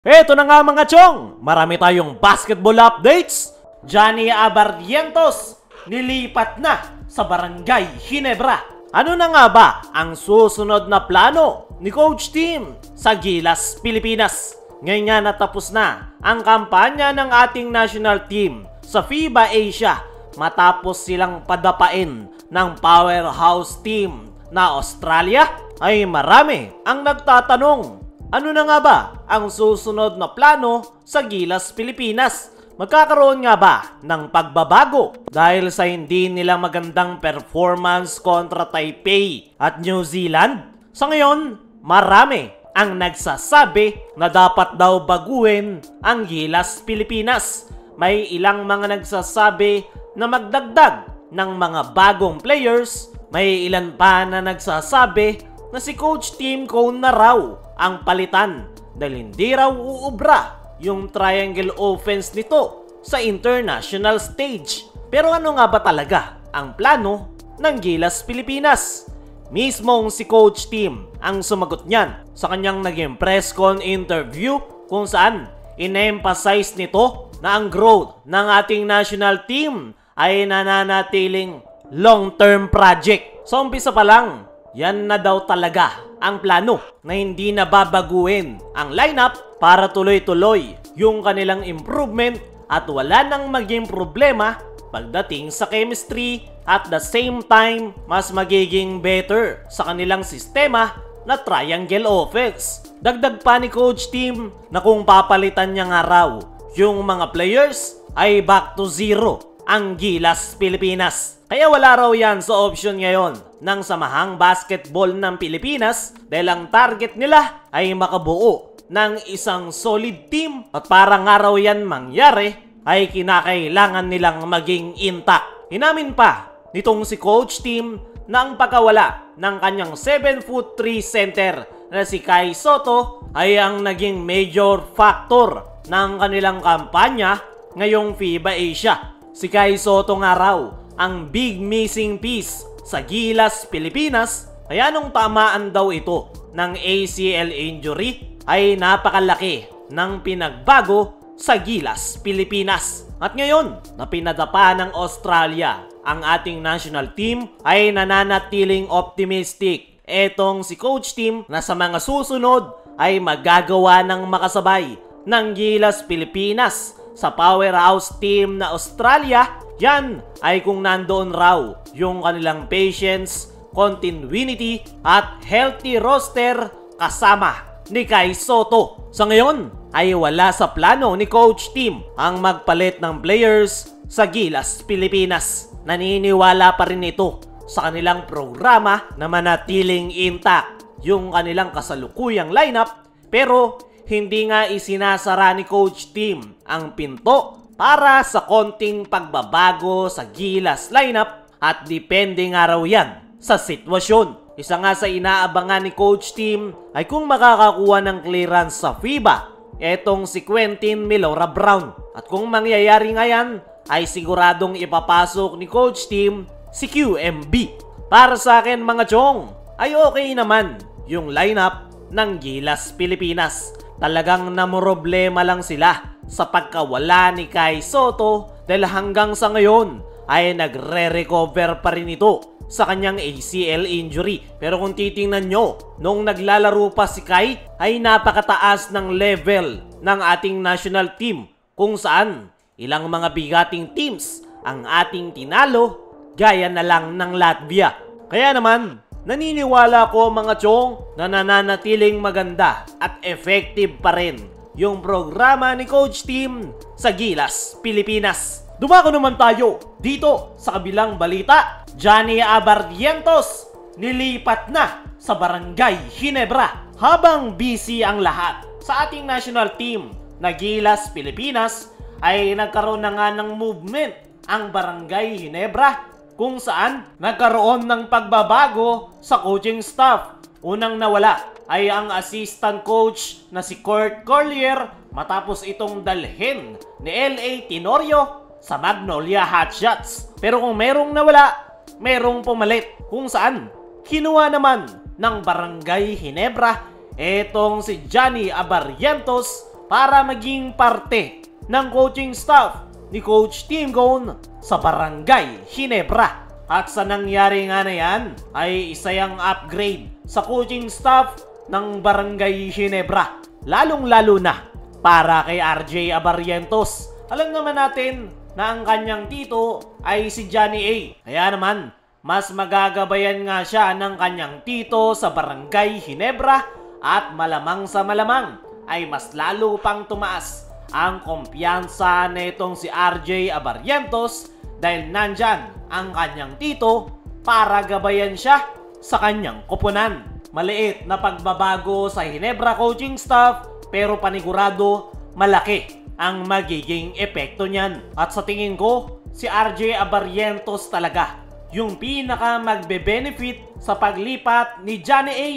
Eto na nga mga chong, marami tayong basketball updates. Johnny Abarrientos nilipat na sa Barangay Ginebra. Ano na nga ba ang susunod na plano ni Coach Tim sa Gilas, Pilipinas? Ngayon nga natapos na ang kampanya ng ating national team sa FIBA Asia matapos silang padapain ng powerhouse team na Australia. Ay marami ang nagtatanong, ano na nga ba ang susunod na plano sa Gilas, Pilipinas? Magkakaroon nga ba ng pagbabago dahil sa hindi nila magandang performance kontra Taipei at New Zealand? Sa ngayon, marami ang nagsasabi na dapat daw baguhin ang Gilas, Pilipinas. May ilang mga nagsasabi na magdagdag ng mga bagong players. May ilan pa na nagsasabi na si Coach Tim Cone na raw ang palitan dahil hindi raw uubra yung triangle offense nito sa international stage. Pero ano nga ba talaga ang plano ng Gilas, Pilipinas? Mismong si Coach Tim ang sumagot niyan sa kanyang naging press con interview kung saan in-emphasize nito na ang growth ng ating national team ay nananatiling long-term project. So umpisa pa lang, yan na daw talaga ang plano na hindi na babaguhin ang lineup para tuloy-tuloy yung kanilang improvement at wala nang maging problema pagdating sa chemistry at the same time mas magiging better sa kanilang sistema na triangle offense. Dagdag pa ni Coach Tim na kung papalitan niya nga raw yung mga players ay back to zero ang Gilas, Pilipinas. Kaya wala raw yan sa option ngayon ng Samahang Basketball ng Pilipinas dahil ang target nila ay makabuo ng isang solid team at para nga raw yan mangyari ay kinakailangan nilang maging intact. Inamin pa nitong si Coach Tim na ang pagkawala ng kanyang 7'3" center na si Kai Sotto ay ang naging major factor ng kanilang kampanya ngayong FIBA Asia. Si Kai Sotto nga raw ang big missing piece sa Gilas, Pilipinas, kaya nung tamaan daw ito ng ACL injury ay napakalaki ng pinagbago sa Gilas, Pilipinas. At ngayon, na pinadapa ng Australia ang ating national team ay nananatiling optimistic. Etong si Coach Tim na sa mga susunod ay magagawa ng makasabay ng Gilas, Pilipinas sa powerhouse team na Australia. Yan ay kung nandoon raw yung kanilang patience, continuity at healthy roster kasama ni Kai Sotto. Sa ngayon ay wala sa plano ni Coach Tim ang magpalit ng players sa Gilas, Pilipinas. Naniniwala pa rin ito sa kanilang programa na manatiling intact yung kanilang kasalukuyang lineup, pero hindi nga isinasara ni Coach Tim ang pinto para sa konting pagbabago sa Gilas lineup at depende nga raw yan sa sitwasyon. Isa nga sa inaabangan ni Coach Tim ay kung makakakuha ng clearance sa FIBA etong si Quentin Milora Brown. At kung mangyayari nga yan ay siguradong ipapasok ni Coach Tim si QMB. Para sa akin mga chong ay okay naman yung lineup ng Gilas, Pilipinas. Talagang namoroblema lang sila sa pagkawala ni Kai Sotto dahil hanggang sa ngayon ay nagre-recover pa rin ito sa kanyang ACL injury. Pero kung titingnan nyo, nung naglalaro pa si Kai ay napakataas ng level ng ating national team kung saan ilang mga bigating teams ang ating tinalo gaya na lang ng Latvia. Kaya naman, naniniwala ko mga chong na nananatiling maganda at effective pa rin yung programa ni Coach Tim sa Gilas, Pilipinas. Dumako naman tayo dito sa kabilang balita. Johnny Abarrientos nilipat na sa Barangay Ginebra. Habang busy ang lahat sa ating national team na Gilas, Pilipinas ay nagkaroon na nga ng movement ang Barangay Ginebra kung saan nagkaroon ng pagbabago sa coaching staff. Unang nawala ay ang assistant coach na si Kurt Collier matapos itong dalhin ni L.A. Tenorio sa Magnolia Hotshots. Pero kung merong nawala, merong pumalit kung saan kinuha naman ng Barangay Ginebra etong si Johnny Abarrientos para maging parte ng coaching staff ni Coach Tim Cone sa Barangay Ginebra. At sa nangyari nga na yan ay isa yung upgrade sa coaching staff ng Barangay Ginebra. Lalong-lalo na para kay RJ Abarrientos. Alam naman natin na ang kanyang tito ay si Johnny A. Kaya naman, mas magagabayan nga siya ng kanyang tito sa Barangay Ginebra at malamang sa malamang ay mas lalo pang tumaas ang kumpiyansa nitong si RJ Abarrientos dahil nandyan ang kanyang tito para gabayan siya sa kanyang koponan. Maliit na pagbabago sa Ginebra coaching staff pero panigurado malaki ang magiging epekto niyan. At sa tingin ko, si RJ Abarrientos talaga yung pinaka magbe-benefit sa paglipat ni Johnny A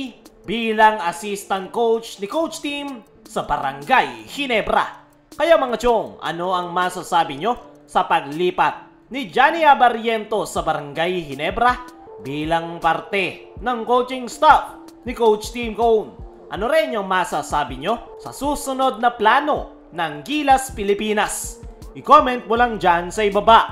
bilang assistant coach ni Coach Tim sa Barangay Ginebra. Kaya mga chong, ano ang masasabi nyo sa paglipat ni Johnny Abarrientos sa Barangay Ginebra bilang parte ng coaching staff ni Coach Tim Cone? Ano rin yung masasabi nyo sa susunod na plano ng Gilas Pilipinas? I-comment mo lang dyan sa ibaba.